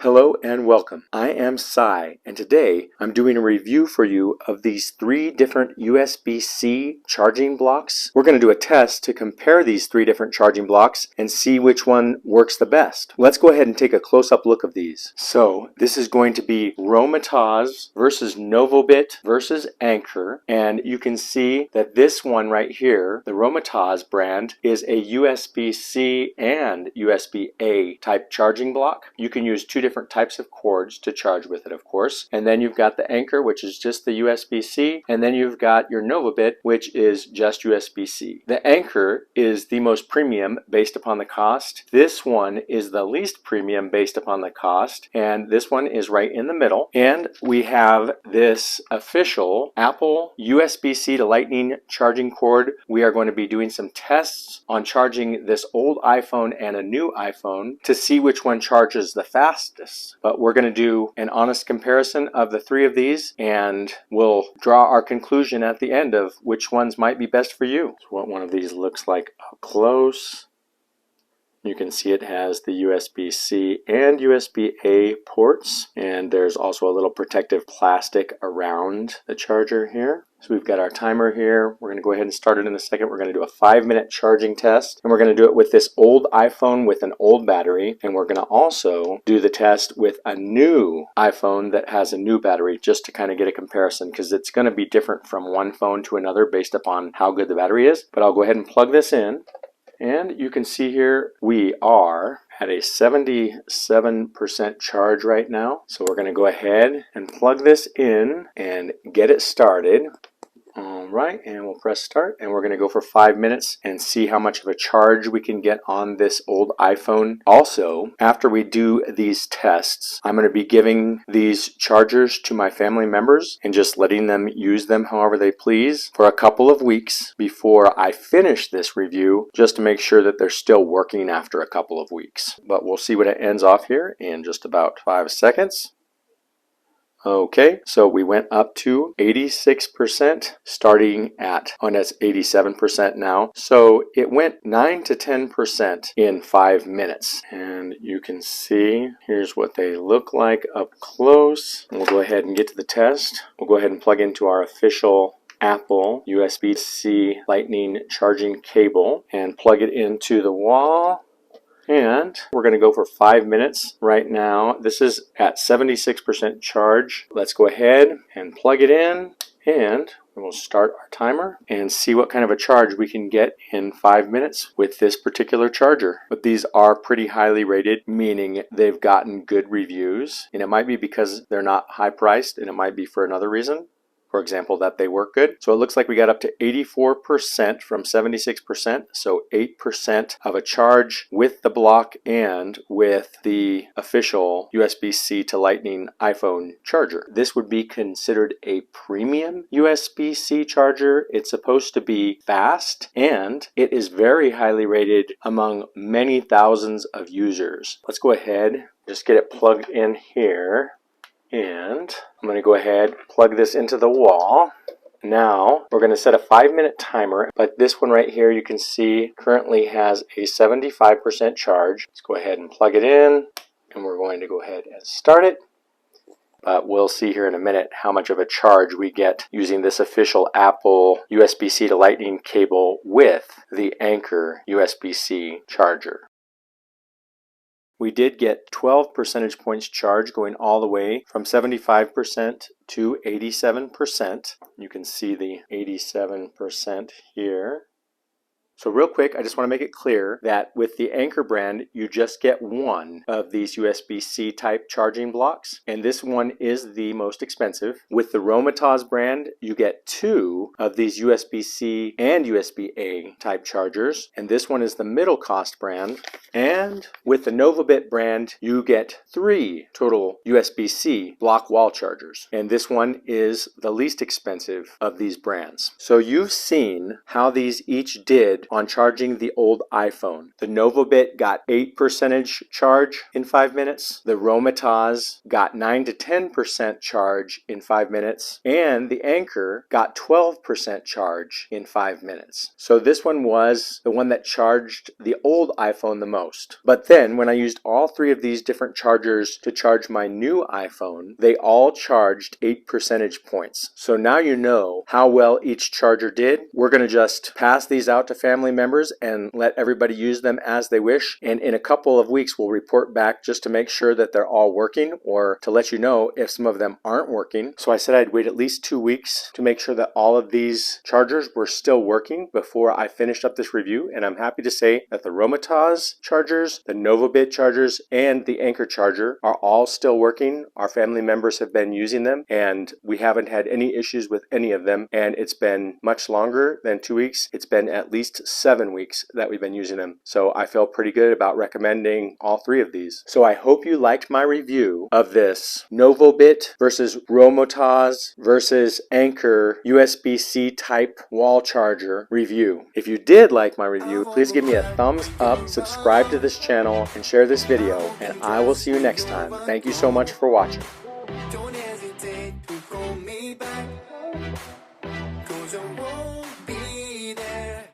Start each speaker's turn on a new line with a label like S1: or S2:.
S1: Hello and welcome. I am Sai, and today I'm doing a review for you of these three different USB-C charging blocks. We're going to do a test to compare these three different charging blocks and see which one works the best. Let's go ahead and take a close-up look of these. So this is going to be Romitaz versus Novobit versus Anker, and you can see that this one right here, the Romitaz brand, is a USB-C and USB-A type charging block. You can use two different types of cords to charge with it, of course. And then you've got the Anker, which is just the USB-C, and then you've got your Novobit, which is just USB-C. The Anker is the most premium based upon the cost. This one is the least premium based upon the cost, and this one is right in the middle. And we have this official Apple USB-C to Lightning charging cord. We are going to be doing some tests on charging this old iPhone and a new iPhone to see which one charges the fastest. But we're going to do an honest comparison of the three of these, and we'll draw our conclusion at the end of which ones might be best for you. So what one of these looks like up close. You can see it has the USB-C and USB-A ports, and there's also a little protective plastic around the charger here. So we've got our timer here. We're going to go ahead and start it in a second. We're going to do a 5-minute charging test, and we're going to do it with this old iPhone with an old battery, and we're going to also do the test with a new iPhone that has a new battery, just to kind of get a comparison, because it's going to be different from one phone to another based upon how good the battery is. But I'll go ahead and plug this in. And you can see here we are at a 77% charge right now. So we're going to go ahead and plug this in and get it started. All right, and we'll press start, and we're going to go for 5 minutes and see how much of a charge we can get on this old iPhone. Also, after we do these tests, I'm going to be giving these chargers to my family members and just letting them use them however they please for a couple of weeks before I finish this review, just to make sure that they're still working after a couple of weeks. But we'll see what it ends off here in just about 5 seconds. Okay, so we went up to 86%, starting at, oh, that's 87% now. So it went 9 to 10% in 5 minutes. And you can see, here's what they look like up close. And we'll go ahead and get to the test. We'll go ahead and plug into our official Apple USB-C Lightning charging cable and plug it into the wall. And we're going to go for 5 minutes right now. This is at 76% charge. Let's go ahead and plug it in, and we'll start our timer and see what kind of a charge we can get in 5 minutes with this particular charger. But these are pretty highly rated, meaning they've gotten good reviews. And it might be because they're not high priced, and it might be for another reason. For example, that they work good. So it looks like we got up to 84% from 76%, so 8% of a charge with the block and with the official USB-C to Lightning iPhone charger. This would be considered a premium USB-C charger. It's supposed to be fast, and it is very highly rated among many thousands of users. Let's go ahead, just get it plugged in here. And I'm going to go ahead, plug this into the wall. Now we're going to set a 5-minute timer, but this one right here you can see currently has a 75% charge. Let's go ahead and plug it in, and we're going to go ahead and start it. But we'll see here in a minute how much of a charge we get using this official Apple USB-C to Lightning cable with the Anker USB-C charger. We did get 12 percentage points charge going all the way from 75% to 87%. You can see the 87% here. So real quick, I just want to make it clear that with the Anker brand, you just get one of these USB-C type charging blocks, and this one is the most expensive. With the Romitaz brand, you get two of these USB-C and USB-A type chargers, and this one is the middle cost brand. And with the Novobit brand, you get 3 total USB-C block wall chargers, and this one is the least expensive of these brands. So you've seen how these each did did on charging the old iPhone. The Novobit got 8% charge in 5 minutes. The Romitaz got 9 to 10% charge in 5 minutes. And the Anker got 12% charge in 5 minutes. So this one was the one that charged the old iPhone the most. But then when I used all three of these different chargers to charge my new iPhone, they all charged 8 percentage points. So now you know how well each charger did. We're going to just pass these out to family members and let everybody use them as they wish. And in a couple of weeks, we'll report back just to make sure that they're all working or to let you know if some of them aren't working. So I said I'd wait at least 2 weeks to make sure that all of these chargers were still working before I finished up this review. And I'm happy to say that the Romitaz chargers, the Novobit chargers, and the Anker charger are all still working. Our family members have been using them and we haven't had any issues with any of them. And it's been much longer than 2 weeks. It's been at least 7 weeks that we've been using them. So I feel pretty good about recommending all three of these. So I hope you liked my review of this Novobit versus Romitaz versus Anker USB-C type wall charger review. If you did like my review, please give me a thumbs up, subscribe to this channel, and share this video, and I will see you next time. Thank you so much for watching.
S2: Don't hesitate to call me back, 'cause I won't